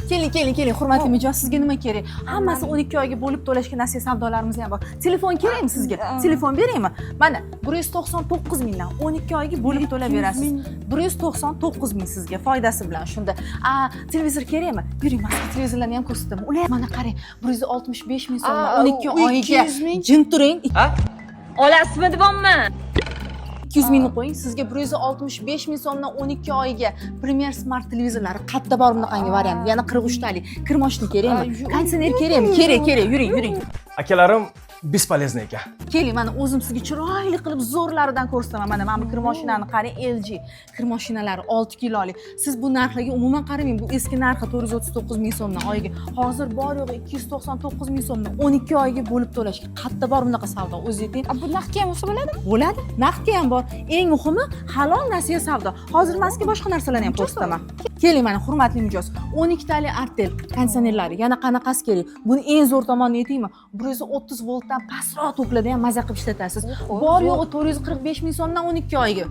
Keling, hurmatli mijoz, sizga nima kerak? Hammasi 12 oyga bo'lib to'lashga nasiya savdolarimiz ham bor. Telefon kerakmi sizga? Telefon beraymi? Mana 199 mingdan 12 oyga bo'lib to'laverasiz. 199 ming sizga foydasi bilan shunda. Televizor kerakmi? Yuring, men televizorlarni ham ko'rsataman. Ular mana qarang, 165 ming so'mdan 12 oyga jim turing. Olasizmi deyapman? 200 mingni qo'ying, sizga 165 ming so'mdan 12 oyga Premier Smart televizorlari qatta bor bunaqangi variant. Yana 43 talik. Kir moshina kerakmi? Konditsioner kerakmi? Kerak, yuring. Akalarim бесполезный ekan. Keling, mana o'zim sizga chiroyli qilib zo'rlaridan ko'rsataman. Mana bu kir moshinani qarang, LG kir moshinalari 6 kilolik. Siz bu narxlarga umuman qaramang. Bu eski narxi 439 ming so'mdan oyiga. Hozir bor yo'g'i 299 ming so'mdan 12 oyga bo'lib to'lashga qatta bor bunaqa savdo. O'zingiz ayting. Bu naqdga ham bo'lsa bo'ladimi? Bo'ladi. Naqdga ham bor. Eng muhimi halol nasiya savdo. Hozir mazga boshqa narsalarni ham ko'rsataman. Keling, mana hurmatli mijoz. 12 tali Artel konditsionerlari. Yana qanaqasi kerak? Buni eng zo'r tomonini aytaymi? 130 voltdan pastroq toklarda ham maza qilib ishlatasiz. Bor yo'g'i 445 ming so'mdan 12 oyga.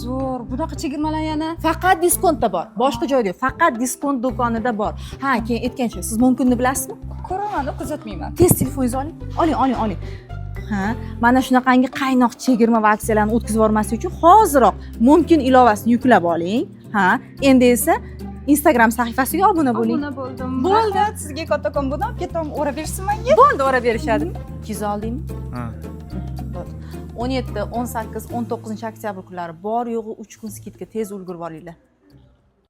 Zo'r. Bunaqa chegirmalar yana Faqat diskontda bor. Boshqa joyda yo'q. Faqat diskont do'konida bor. Keyin aytgancha, siz mumkinni bilasizmi? ko'raman, kuzatmayman. Tez telefoningizni oling. Mana shunaqangi qaynoq chegirma va aksiyalarni o'tkazib yubormaslik uchun hoziroq mumkin ilovasini yuklab oling. Endi esa Instagram sahifasiga obuna bo'ling. Obuna bo'ldim. Bo'ldi. Sizga kattakon buni olib ketaman, o'rab bersin menga. Bo'ldi, o'rab berishadi. 200 oldingmi? Ha. Bo'ldi. 17, 18, 19 oktyabr kunlari bor yo'g'i 3 kun skidga tez ulgurib olinglar.